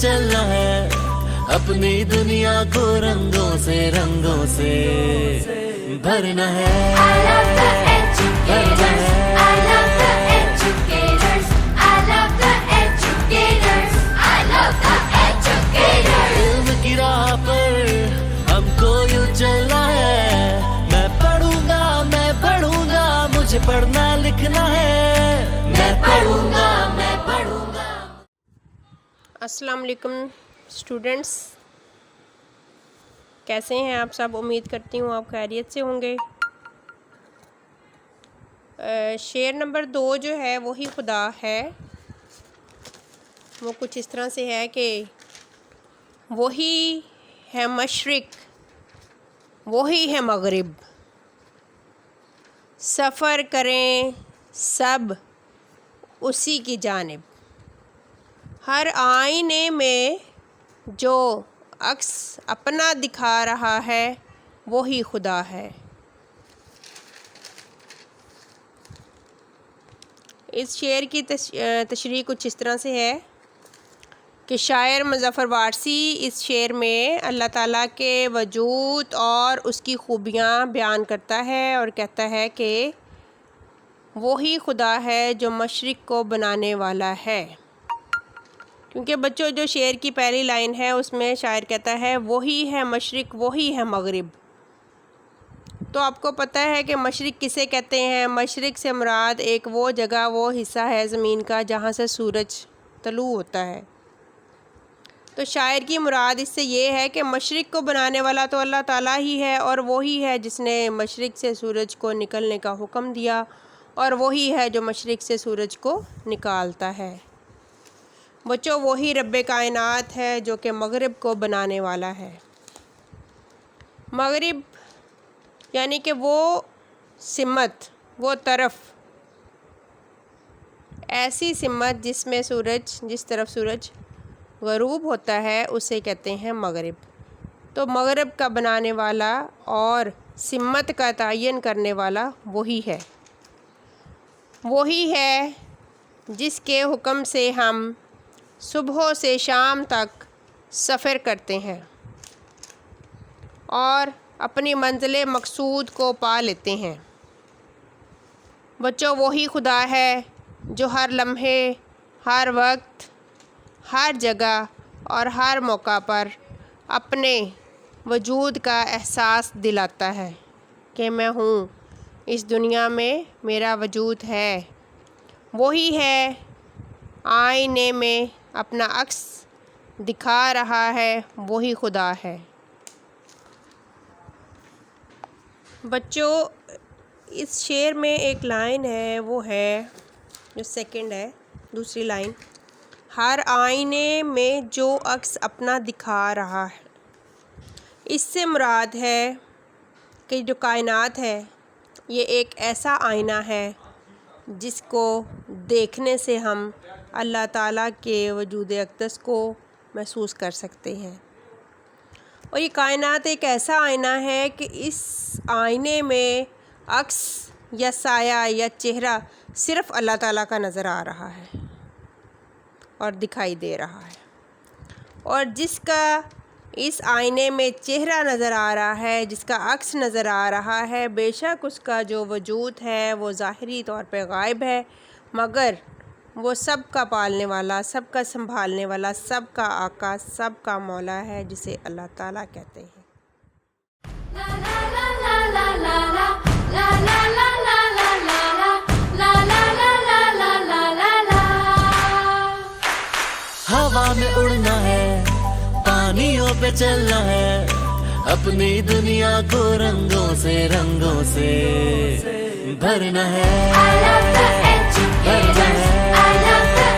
चलना है, अपनी दुनिया को रंगों से भरना है। I love the educators. I love the educators. I love the educators. I love the educators. इल्म की राह पर हमको यूं चलना है, मैं पढ़ूंगा, मुझे पढ़ना लिखना है, मैं पढ़ूंगा। अस्सलाम वालेकुम स्टूडेंट्स, कैसे हैं आप सब? उम्मीद करती हूँ आप खैरियत से होंगे। शेर नंबर 2 जो है वही खुदा है। वो कुछ इस तरह से है कि वही है मशरिक, वही है मगरिब, सफ़र करें सब उसी की जानिब। हर आईने में जो अक्स अपना दिखा रहा है वही खुदा है। इस शेर की तशरीह कुछ इस तरह से है कि शायर मुज़फ़्फ़र वारसी इस शेर में अल्लाह ताला के वजूद और उसकी खूबियाँ बयान करता है और कहता है कि वही खुदा है जो मशरिक़ को बनाने वाला है। क्योंकि बच्चों जो शेर की पहली लाइन है उसमें शायर कहता है वही है मशरिक़, वही है मगरिब। तो आपको पता है कि मशरिक़ किसे कहते हैं? मशरिक़ से मुराद एक वो जगह, वो हिस्सा है ज़मीन का जहाँ से सूरज तलू होता है। तो शायर की मुराद इससे ये है कि मशरिक़ को बनाने वाला तो अल्लाह ताला ही है, और वही है जिसने मशरिक़ से सूरज को निकलने का हुक्म दिया, और वही है जो मशरिक़ से सूरज को निकालता है। बच्चों वही रब्बे कायनात है जो कि मगरिब को बनाने वाला है। मगरिब यानी कि वो सिमत, वो तरफ, ऐसी सिमत जिसमें सूरज, जिस तरफ सूरज ग़रूब होता है उसे कहते हैं मगरिब। तो मगरिब का बनाने वाला और सिमत का तयन करने वाला वही है। वही है जिसके हुक्म से हम सुबह से शाम तक सफ़र करते हैं और अपनी मंजिल मकसूद को पा लेते हैं। बच्चों वही खुदा है जो हर लम्हे, हर वक्त, हर जगह और हर मौका पर अपने वजूद का एहसास दिलाता है कि मैं हूँ, इस दुनिया में मेरा वजूद है। वही है आईने में अपना अक्स दिखा रहा है, वही खुदा है। बच्चों इस शेर में एक लाइन है, वो है जो सेकंड है, दूसरी लाइन, हर आईने में जो अक्स अपना दिखा रहा है। इससे मुराद है कि जो कायनात है ये एक ऐसा आईना है जिसको देखने से हम अल्लाह ताला के वजूद अक़दस को महसूस कर सकते हैं। और ये कायनात एक ऐसा आईना है कि इस आईने में अक्स या साया या चेहरा सिर्फ़ अल्लाह ताला का नज़र आ रहा है और दिखाई दे रहा है। और जिसका इस आईने में चेहरा नज़र आ रहा है, जिसका अक्स नज़र आ रहा है, बेशक उसका जो वजूद है वो ज़ाहिरी तौर पे गायब है, मगर वो सब का पालने वाला, सब का संभालने वाला, सब का आका, सब का मौला है, जिसे अल्लाह ताला कहते हैं। हवा में उड़ना है, पानियों पे चलना है, अपनी दुनिया को रंगों से भरना है। I love the educators. I love the